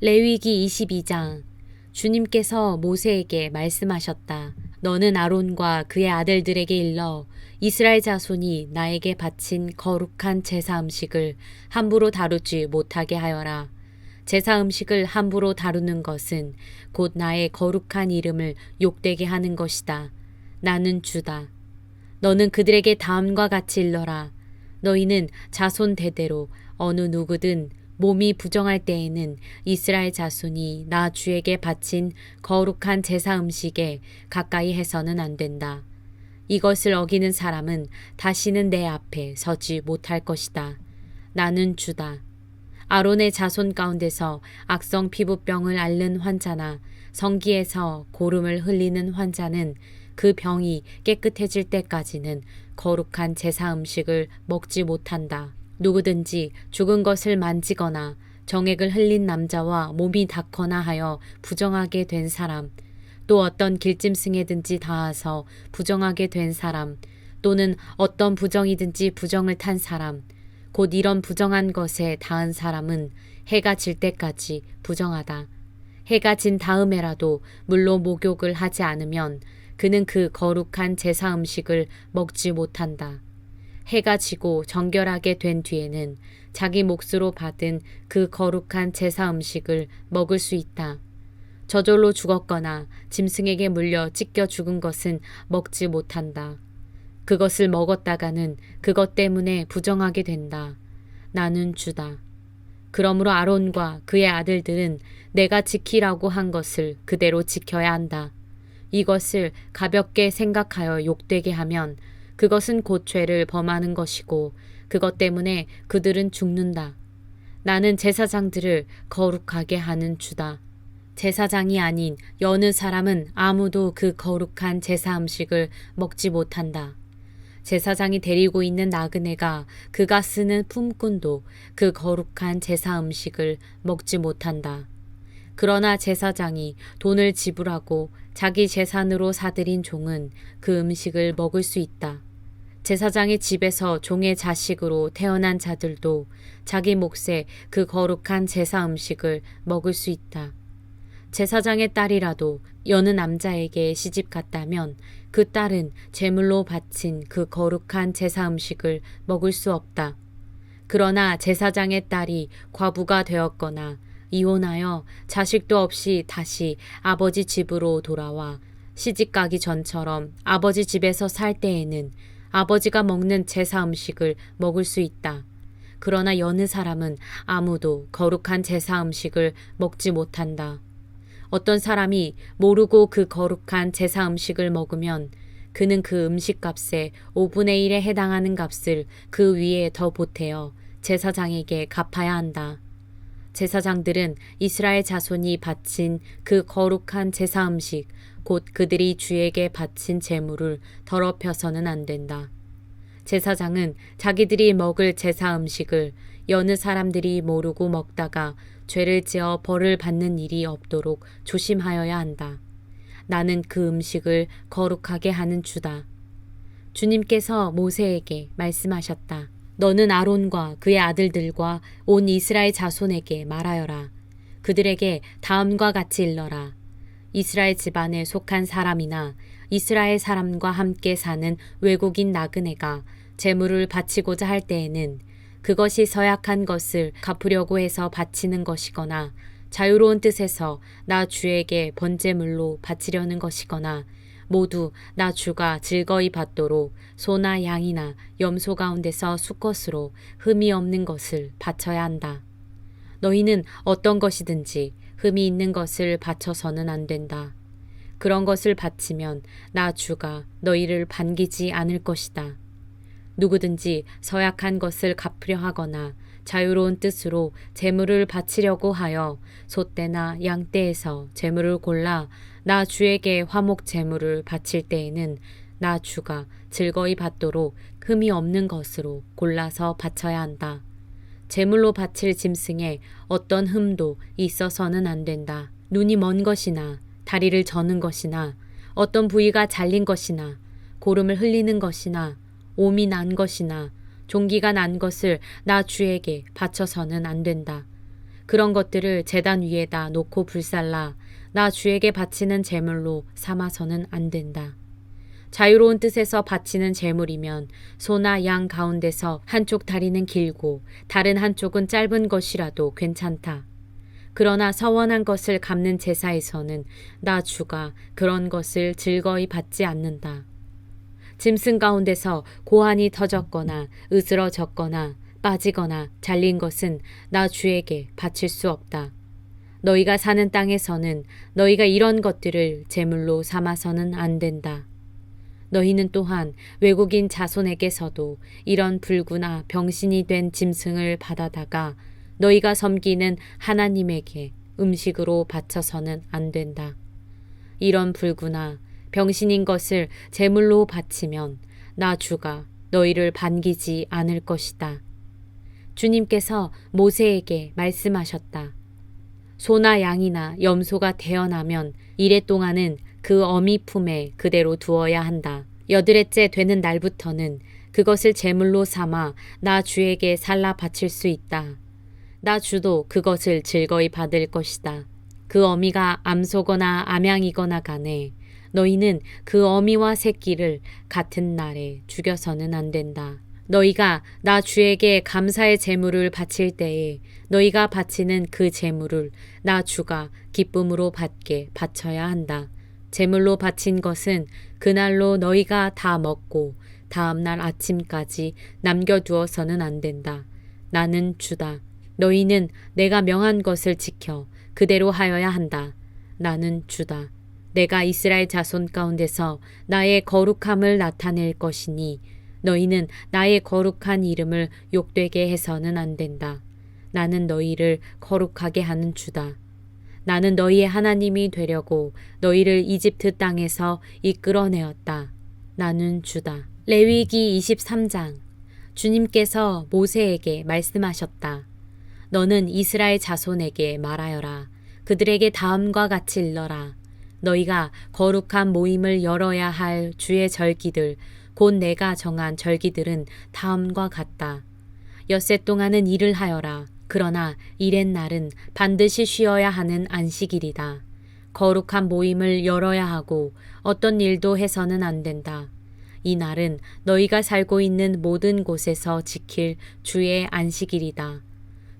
레위기 22장. 주님께서 모세에게 말씀하셨다. 너는 아론과 그의 아들들에게 일러 이스라엘 자손이 나에게 바친 거룩한 제사 음식을 함부로 다루지 못하게 하여라. 제사 음식을 함부로 다루는 것은 곧 나의 거룩한 이름을 욕되게 하는 것이다. 나는 주다. 너는 그들에게 다음과 같이 일러라. 너희는 자손 대대로 어느 누구든 몸이 부정할 때에는 이스라엘 자손이 나 주에게 바친 거룩한 제사 음식에 가까이 해서는 안 된다. 이것을 어기는 사람은 다시는 내 앞에 서지 못할 것이다. 나는 주다. 아론의 자손 가운데서 악성 피부병을 앓는 환자나 성기에서 고름을 흘리는 환자는 그 병이 깨끗해질 때까지는 거룩한 제사 음식을 먹지 못한다. 누구든지 죽은 것을 만지거나 정액을 흘린 남자와 몸이 닿거나 하여 부정하게 된 사람, 또 어떤 길짐승에든지 닿아서 부정하게 된 사람, 또는 어떤 부정이든지 부정을 탄 사람, 곧 이런 부정한 것에 닿은 사람은 해가 질 때까지 부정하다. 해가 진 다음에라도 물로 목욕을 하지 않으면 그는 그 거룩한 제사 음식을 먹지 못한다. 해가 지고 정결하게 된 뒤에는 자기 몫으로 받은 그 거룩한 제사 음식을 먹을 수 있다. 저절로 죽었거나 짐승에게 물려 찢겨 죽은 것은 먹지 못한다. 그것을 먹었다가는 그것 때문에 부정하게 된다. 나는 주다. 그러므로 아론과 그의 아들들은 내가 지키라고 한 것을 그대로 지켜야 한다. 이것을 가볍게 생각하여 욕되게 하면 그것은 곧 죄를 범하는 것이고 그것 때문에 그들은 죽는다. 나는 제사장들을 거룩하게 하는 주다. 제사장이 아닌 여느 사람은 아무도 그 거룩한 제사 음식을 먹지 못한다. 제사장이 데리고 있는 나그네가 그가 쓰는 품꾼도 그 거룩한 제사 음식을 먹지 못한다. 그러나 제사장이 돈을 지불하고 자기 재산으로 사들인 종은 그 음식을 먹을 수 있다. 제사장의 집에서 종의 자식으로 태어난 자들도 자기 몫에 그 거룩한 제사 음식을 먹을 수 있다. 제사장의 딸이라도 여느 남자에게 시집 갔다면 그 딸은 제물로 바친 그 거룩한 제사 음식을 먹을 수 없다. 그러나 제사장의 딸이 과부가 되었거나 이혼하여 자식도 없이 다시 아버지 집으로 돌아와 시집가기 전처럼 아버지 집에서 살 때에는 아버지가 먹는 제사 음식을 먹을 수 있다. 그러나 여느 사람은 아무도 거룩한 제사 음식을 먹지 못한다. 어떤 사람이 모르고 그 거룩한 제사 음식을 먹으면 그는 그 음식값의 5분의 1에 해당하는 값을 그 위에 더 보태어 제사장에게 갚아야 한다. 제사장들은 이스라엘 자손이 바친 그 거룩한 제사 음식, 곧 그들이 주에게 바친 제물을 더럽혀서는 안 된다. 제사장은 자기들이 먹을 제사 음식을 여느 사람들이 모르고 먹다가 죄를 지어 벌을 받는 일이 없도록 조심하여야 한다. 나는 그 음식을 거룩하게 하는 주다. 주님께서 모세에게 말씀하셨다. 너는 아론과 그의 아들들과 온 이스라엘 자손에게 말하여라. 그들에게 다음과 같이 일러라. 이스라엘 집안에 속한 사람이나 이스라엘 사람과 함께 사는 외국인 나그네가 제물을 바치고자 할 때에는 그것이 서약한 것을 갚으려고 해서 바치는 것이거나 자유로운 뜻에서 나 주에게 번제물로 바치려는 것이거나 모두 나 주가 즐거이 받도록 소나 양이나 염소 가운데서 수컷으로 흠이 없는 것을 바쳐야 한다. 너희는 어떤 것이든지 흠이 있는 것을 바쳐서는 안 된다. 그런 것을 바치면 나 주가 너희를 반기지 않을 것이다. 누구든지 서약한 것을 갚으려 하거나 자유로운 뜻으로 제물을 바치려고 하여 소떼나 양떼에서 제물을 골라 나 주에게 화목 제물을 바칠 때에는 나 주가 즐거이 받도록 흠이 없는 것으로 골라서 바쳐야 한다. 제물로 바칠 짐승에 어떤 흠도 있어서는 안 된다. 눈이 먼 것이나 다리를 저는 것이나 어떤 부위가 잘린 것이나 고름을 흘리는 것이나 옴이 난 것이나 종기가 난 것을 나 주에게 바쳐서는 안 된다. 그런 것들을 제단 위에다 놓고 불살라 나 주에게 바치는 제물로 삼아서는 안 된다. 자유로운 뜻에서 바치는 제물이면 소나 양 가운데서 한쪽 다리는 길고 다른 한쪽은 짧은 것이라도 괜찮다. 그러나 서원한 것을 갚는 제사에서는 나 주가 그런 것을 즐거이 받지 않는다. 짐승 가운데서 고환이 터졌거나 으스러졌거나 빠지거나 잘린 것은 나 주에게 바칠 수 없다. 너희가 사는 땅에서는 너희가 이런 것들을 제물로 삼아서는 안 된다. 너희는 또한 외국인 자손에게서도 이런 불구나 병신이 된 짐승을 받아다가 너희가 섬기는 하나님에게 음식으로 바쳐서는 안 된다. 이런 불구나 병신인 것을 제물로 바치면 나 주가 너희를 반기지 않을 것이다. 주님께서 모세에게 말씀하셨다. 소나 양이나 염소가 태어나면 이래 동안은 그 어미 품에 그대로 두어야 한다. 여드레째 되는 날부터는 그것을 제물로 삼아 나 주에게 살라 바칠 수 있다. 나 주도 그것을 즐거이 받을 것이다. 그 어미가 암소거나 암양이거나 간에 너희는 그 어미와 새끼를 같은 날에 죽여서는 안 된다. 너희가 나 주에게 감사의 제물을 바칠 때에 너희가 바치는 그 제물을 나 주가 기쁨으로 받게 바쳐야 한다. 제물로 바친 것은 그날로 너희가 다 먹고 다음날 아침까지 남겨두어서는 안 된다. 나는 주다. 너희는 내가 명한 것을 지켜 그대로 하여야 한다. 나는 주다. 내가 이스라엘 자손 가운데서 나의 거룩함을 나타낼 것이니 너희는 나의 거룩한 이름을 욕되게 해서는 안 된다. 나는 너희를 거룩하게 하는 주다. 나는 너희의 하나님이 되려고 너희를 이집트 땅에서 이끌어내었다. 나는 주다. 레위기 23장. 주님께서 모세에게 말씀하셨다. 너는 이스라엘 자손에게 말하여라. 그들에게 다음과 같이 일러라. 너희가 거룩한 모임을 열어야 할 주의 절기들 곧 내가 정한 절기들은 다음과 같다. 엿새 동안은 일을 하여라. 그러나 일의 날은 반드시 쉬어야 하는 안식일이다. 거룩한 모임을 열어야 하고 어떤 일도 해서는 안 된다. 이 날은 너희가 살고 있는 모든 곳에서 지킬 주의 안식일이다.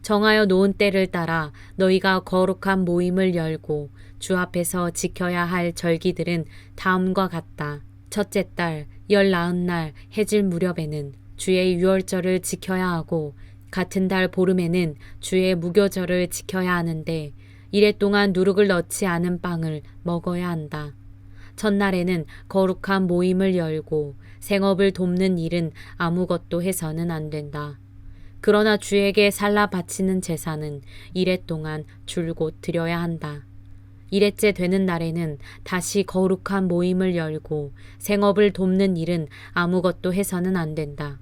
정하여 놓은 때를 따라 너희가 거룩한 모임을 열고 주 앞에서 지켜야 할 절기들은 다음과 같다. 첫째 달 19날 해질 무렵에는 주의 유월절을 지켜야 하고 같은 달 보름에는 주의 무교절을 지켜야 하는데 이래 동안 누룩을 넣지 않은 빵을 먹어야 한다. 첫날에는 거룩한 모임을 열고 생업을 돕는 일은 아무것도 해서는 안 된다. 그러나 주에게 살라 바치는 제사는 이래 동안 줄곧 드려야 한다. 이래째 되는 날에는 다시 거룩한 모임을 열고 생업을 돕는 일은 아무것도 해서는 안 된다.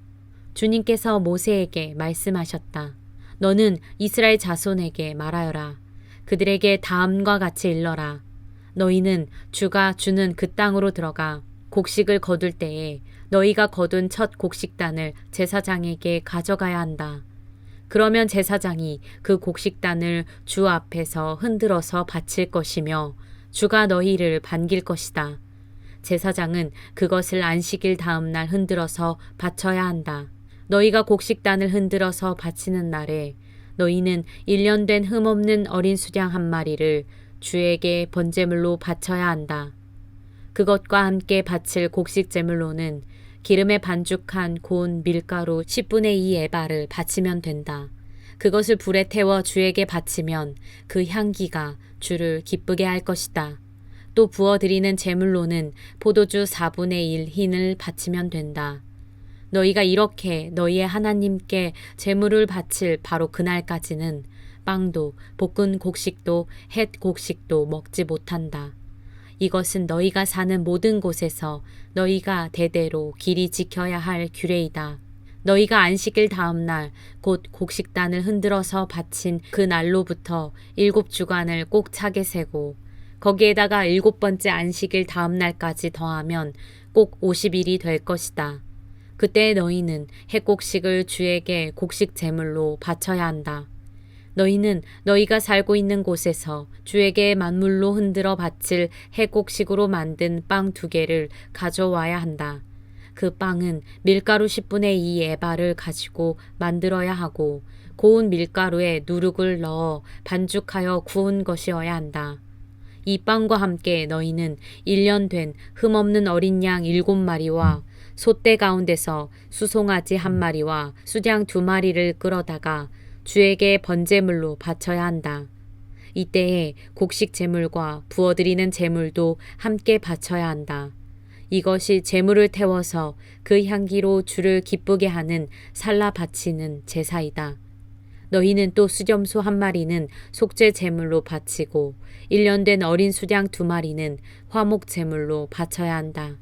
주님께서 모세에게 말씀하셨다. 너는 이스라엘 자손에게 말하여라. 그들에게 다음과 같이 일러라. 너희는 주가 주는 그 땅으로 들어가 곡식을 거둘 때에 너희가 거둔 첫 곡식단을 제사장에게 가져가야 한다. 그러면 제사장이 그 곡식단을 주 앞에서 흔들어서 바칠 것이며 주가 너희를 반길 것이다. 제사장은 그것을 안식일 다음 날 흔들어서 바쳐야 한다. 너희가 곡식단을 흔들어서 바치는 날에 너희는 1년 된 흠없는 어린 수양 한 마리를 주에게 번제물로 바쳐야 한다. 그것과 함께 바칠 곡식제물로는 기름에 반죽한 고운 밀가루 10분의 2 에바를 바치면 된다. 그것을 불에 태워 주에게 바치면 그 향기가 주를 기쁘게 할 것이다. 또 부어드리는 제물로는 포도주 4분의 1 흰을 바치면 된다. 너희가 이렇게 너희의 하나님께 제물을 바칠 바로 그날까지는 빵도 볶은 곡식도 햇 곡식도 먹지 못한다. 이것은 너희가 사는 모든 곳에서 너희가 대대로 길이 지켜야 할 규례이다. 너희가 안식일 다음 날 곧 곡식단을 흔들어서 바친 그 날로부터 7주간을 꼭 차게 세고 거기에다가 7번째 안식일 다음 날까지 더하면 꼭 50일이 될 것이다. 그때 너희는 햇곡식을 주에게 곡식 제물로 바쳐야 한다. 너희는 너희가 살고 있는 곳에서 주에게 만물로 흔들어 바칠 해곡식으로 만든 빵 2개를 가져와야 한다. 그 빵은 밀가루 10분의 2 에바를 가지고 만들어야 하고 고운 밀가루에 누룩을 넣어 반죽하여 구운 것이어야 한다. 이 빵과 함께 너희는 1년 된 흠없는 어린 양 7마리와 솥대 가운데서 수송아지 1마리와 수장 2마리를 끌어다가 주에게 번제물로 바쳐야 한다. 이때에 곡식 제물과 부어드리는 제물도 함께 바쳐야 한다. 이것이 제물을 태워서 그 향기로 주를 기쁘게 하는 살라 바치는 제사이다. 너희는 또 수점소 1마리는 속죄 제물로 바치고 1년 된 어린 수장 2마리는 화목 제물로 바쳐야 한다.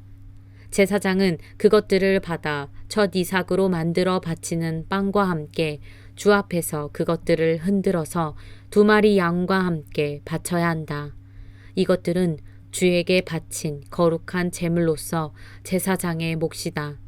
제사장은 그것들을 받아 첫 이삭으로 만들어 바치는 빵과 함께 주 앞에서 그것들을 흔들어서 2마리 양과 함께 바쳐야 한다. 이것들은 주에게 바친 거룩한 제물로서 제사장의 몫이다.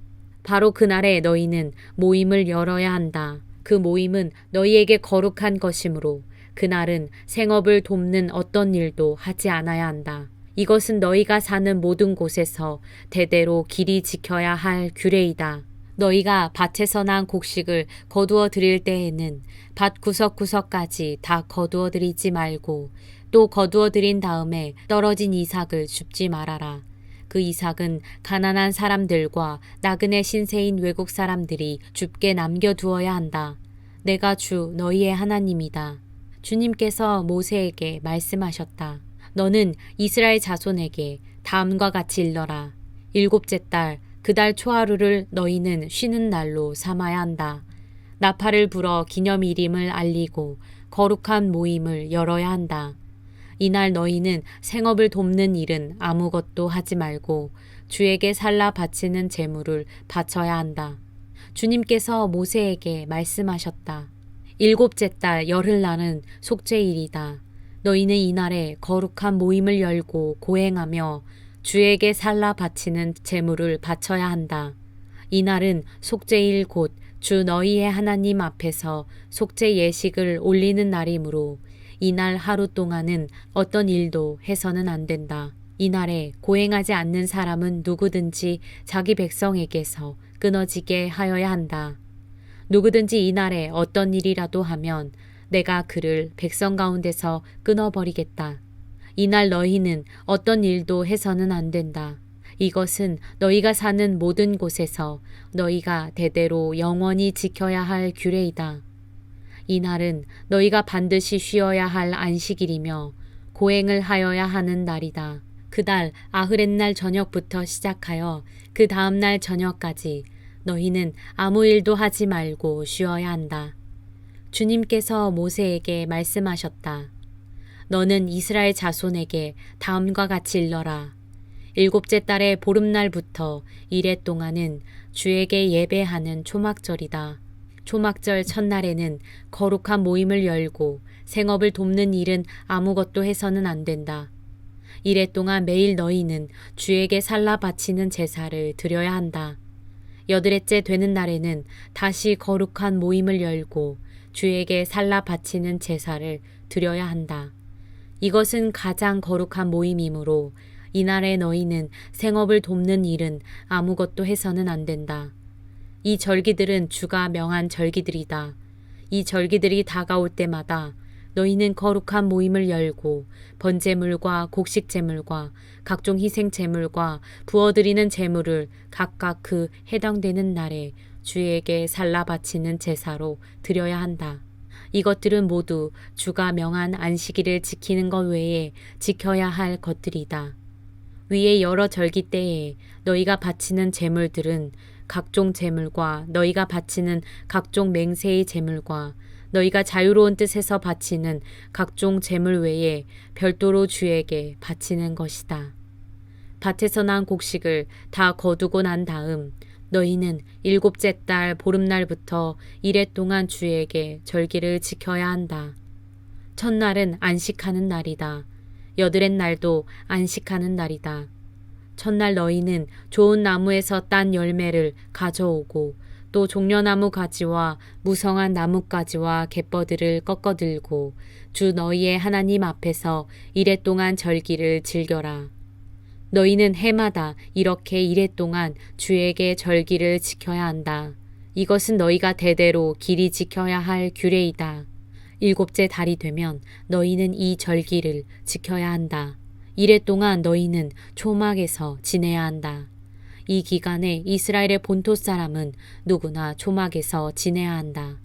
바로 그날에 너희는 모임을 열어야 한다. 그 모임은 너희에게 거룩한 것이므로 그날은 생업을 돕는 어떤 일도 하지 않아야 한다. 이것은 너희가 사는 모든 곳에서 대대로 길이 지켜야 할 규례이다. 너희가 밭에서 난 곡식을 거두어 드릴 때에는 밭 구석구석까지 다 거두어 드리지 말고 또 거두어 드린 다음에 떨어진 이삭을 줍지 말아라. 그 이삭은 가난한 사람들과 나그네 신세인 외국 사람들이 줍게 남겨두어야 한다. 내가 주 너희의 하나님이다. 주님께서 모세에게 말씀하셨다. 너는 이스라엘 자손에게 다음과 같이 일러라. 7째 달 그 달 초하루를 너희는 쉬는 날로 삼아야 한다. 나팔을 불어 기념일임을 알리고 거룩한 모임을 열어야 한다. 이날 너희는 생업을 돕는 일은 아무것도 하지 말고 주에게 살라 바치는 제물을 바쳐야 한다. 주님께서 모세에게 말씀하셨다. 7째 달 열흘날은 속죄일이다. 너희는 이날에 거룩한 모임을 열고 고행하며 주에게 살라 바치는 제물을 바쳐야 한다. 이날은 속죄일 곧 주 너희의 하나님 앞에서 속죄 예식을 올리는 날이므로 이날 하루 동안은 어떤 일도 해서는 안 된다. 이날에 고행하지 않는 사람은 누구든지 자기 백성에게서 끊어지게 하여야 한다. 누구든지 이날에 어떤 일이라도 하면 내가 그를 백성 가운데서 끊어버리겠다. 이날 너희는 어떤 일도 해서는 안 된다. 이것은 너희가 사는 모든 곳에서 너희가 대대로 영원히 지켜야 할 규례이다. 이날은 너희가 반드시 쉬어야 할 안식일이며 고행을 하여야 하는 날이다. 그달 아흐렛날 저녁부터 시작하여 그 다음날 저녁까지 너희는 아무 일도 하지 말고 쉬어야 한다. 주님께서 모세에게 말씀하셨다. 너는 이스라엘 자손에게 다음과 같이 일러라. 7째 달의 보름날부터 이래 동안은 주에게 예배하는 초막절이다. 초막절 첫날에는 거룩한 모임을 열고 생업을 돕는 일은 아무것도 해서는 안 된다. 이래 동안 매일 너희는 주에게 살라 바치는 제사를 드려야 한다. 8일째 되는 날에는 다시 거룩한 모임을 열고 주에게 살라 바치는 제사를 드려야 한다. 이것은 가장 거룩한 모임이므로 이날에 너희는 생업을 돕는 일은 아무것도 해서는 안 된다. 이 절기들은 주가 명한 절기들이다. 이 절기들이 다가올 때마다 너희는 거룩한 모임을 열고 번제물과 곡식제물과 각종 희생제물과 부어드리는 제물을 각각 그 해당되는 날에 주에게 살라 바치는 제사로 드려야 한다. 이것들은 모두 주가 명한 안식일을 지키는 것 외에 지켜야 할 것들이다. 위의 여러 절기 때에 너희가 바치는 제물들은 각종 제물과 너희가 바치는 각종 맹세의 제물과 너희가 자유로운 뜻에서 바치는 각종 제물 외에 별도로 주에게 바치는 것이다. 밭에서 난 곡식을 다 거두고 난 다음 너희는 7째 달 보름날부터 이래 동안 주에게 절기를 지켜야 한다. 첫날은 안식하는 날이다. 8의 날도 안식하는 날이다. 첫날 너희는 좋은 나무에서 딴 열매를 가져오고 또 종려나무 가지와 무성한 나뭇가지와 갯버들을 꺾어들고 주 너희의 하나님 앞에서 이레 동안 절기를 즐겨라. 너희는 해마다 이렇게 이레 동안 주에게 절기를 지켜야 한다. 이것은 너희가 대대로 길이 지켜야 할 규례이다. 일곱째 달이 되면 너희는 이 절기를 지켜야 한다. 이레 동안 너희는 초막에서 지내야 한다. 이 기간에 이스라엘의 본토 사람은 누구나 초막에서 지내야 한다.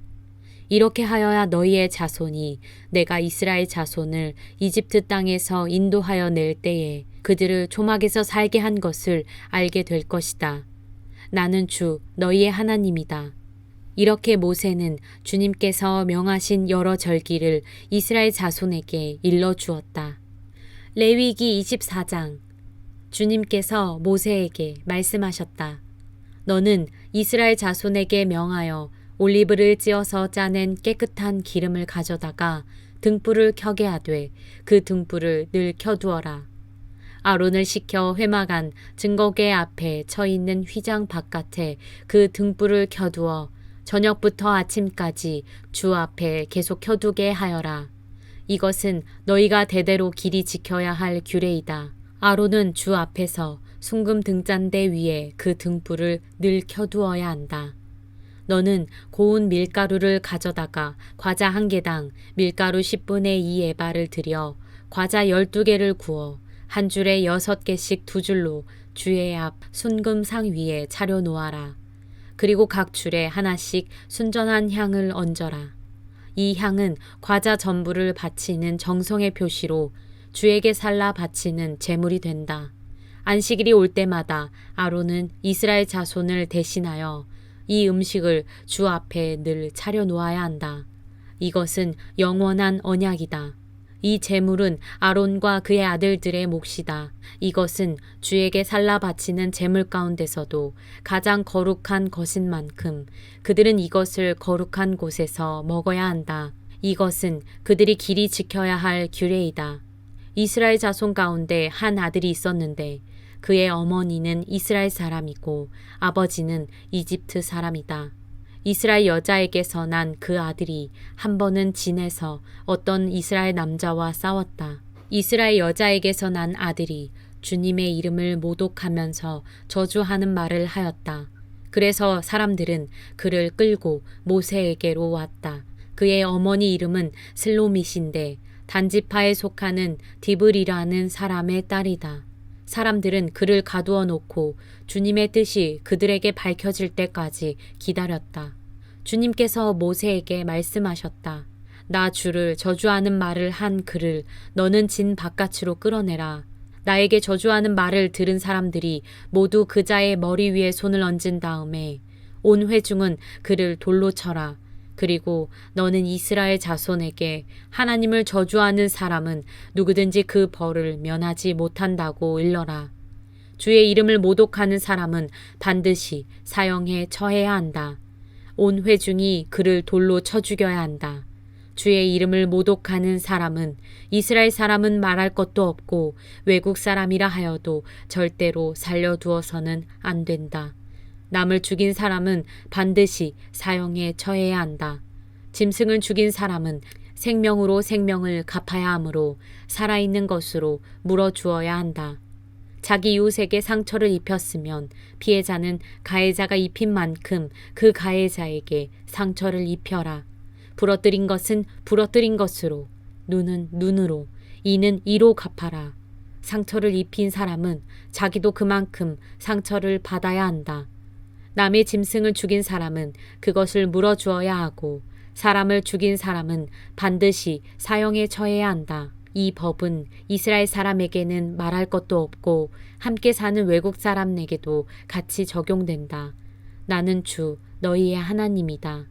이렇게 하여야 너희의 자손이 내가 이스라엘 자손을 이집트 땅에서 인도하여 낼 때에 그들을 초막에서 살게 한 것을 알게 될 것이다. 나는 주 너희의 하나님이다. 이렇게 모세는 주님께서 명하신 여러 절기를 이스라엘 자손에게 일러주었다. 레위기 24장. 주님께서 모세에게 말씀하셨다. 너는 이스라엘 자손에게 명하여 올리브를 찧어서 짜낸 깨끗한 기름을 가져다가 등불을 켜게 하되 그 등불을 늘 켜두어라. 아론을 시켜 회막안 증거궤 앞에 쳐 있는 휘장 바깥에 그 등불을 켜두어 저녁부터 아침까지 주 앞에 계속 켜두게 하여라. 이것은 너희가 대대로 길이 지켜야 할 규례이다. 아론은 주 앞에서 순금 등잔대 위에 그 등불을 늘 켜두어야 한다. 너는 고운 밀가루를 가져다가 과자 한 개당 밀가루 10분의 2 에바를 들여 과자 12개를 구워 한 줄에 6개씩 두 줄로 주의 앞 순금상 위에 차려 놓아라. 그리고 각 줄에 하나씩 순전한 향을 얹어라. 이 향은 과자 전부를 바치는 정성의 표시로 주에게 살라 바치는 제물이 된다. 안식일이 올 때마다 아론은 이스라엘 자손을 대신하여 이 음식을 주 앞에 늘 차려 놓아야 한다. 이것은 영원한 언약이다. 이 제물은 아론과 그의 아들들의 몫이다. 이것은 주에게 살라 바치는 제물 가운데서도 가장 거룩한 것인 만큼 그들은 이것을 거룩한 곳에서 먹어야 한다. 이것은 그들이 길이 지켜야 할 규례이다. 이스라엘 자손 가운데 한 아들이 있었는데 그의 어머니는 이스라엘 사람이고 아버지는 이집트 사람이다. 이스라엘 여자에게서 난 그 아들이 한 번은 진에서 어떤 이스라엘 남자와 싸웠다. 이스라엘 여자에게서 난 아들이 주님의 이름을 모독하면서 저주하는 말을 하였다. 그래서 사람들은 그를 끌고 모세에게로 왔다. 그의 어머니 이름은 슬로밋인데 단지파에 속하는 디브리라는 사람의 딸이다. 사람들은 그를 가두어 놓고 주님의 뜻이 그들에게 밝혀질 때까지 기다렸다. 주님께서 모세에게 말씀하셨다. 나 주를 저주하는 말을 한 그를 너는 진 바깥으로 끌어내라. 나에게 저주하는 말을 들은 사람들이 모두 그 자의 머리 위에 손을 얹은 다음에 온 회중은 그를 돌로 쳐라. 그리고 너는 이스라엘 자손에게 하나님을 저주하는 사람은 누구든지 그 벌을 면하지 못한다고 일러라. 주의 이름을 모독하는 사람은 반드시 사형에 처해야 한다. 온 회중이 그를 돌로 쳐 죽여야 한다. 주의 이름을 모독하는 사람은 이스라엘 사람은 말할 것도 없고 외국 사람이라 하여도 절대로 살려두어서는 안 된다. 남을 죽인 사람은 반드시 사형에 처해야 한다. 짐승을 죽인 사람은 생명으로 생명을 갚아야 하므로 살아있는 것으로 물어주어야 한다. 자기 이웃에게 상처를 입혔으면 피해자는 가해자가 입힌 만큼 그 가해자에게 상처를 입혀라. 부러뜨린 것은 부러뜨린 것으로, 눈은 눈으로, 이는 이로 갚아라. 상처를 입힌 사람은 자기도 그만큼 상처를 받아야 한다. 남의 짐승을 죽인 사람은 그것을 물어주어야 하고 사람을 죽인 사람은 반드시 사형에 처해야 한다. 이 법은 이스라엘 사람에게는 말할 것도 없고 함께 사는 외국 사람에게도 같이 적용된다. 나는 주 너희의 하나님이다.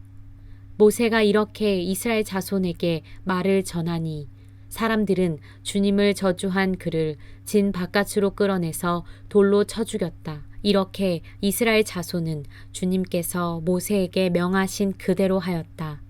모세가 이렇게 이스라엘 자손에게 말을 전하니 사람들은 주님을 저주한 그를 진 바깥으로 끌어내서 돌로 쳐 죽였다. 이렇게 이스라엘 자손은 주님께서 모세에게 명하신 그대로 하였다.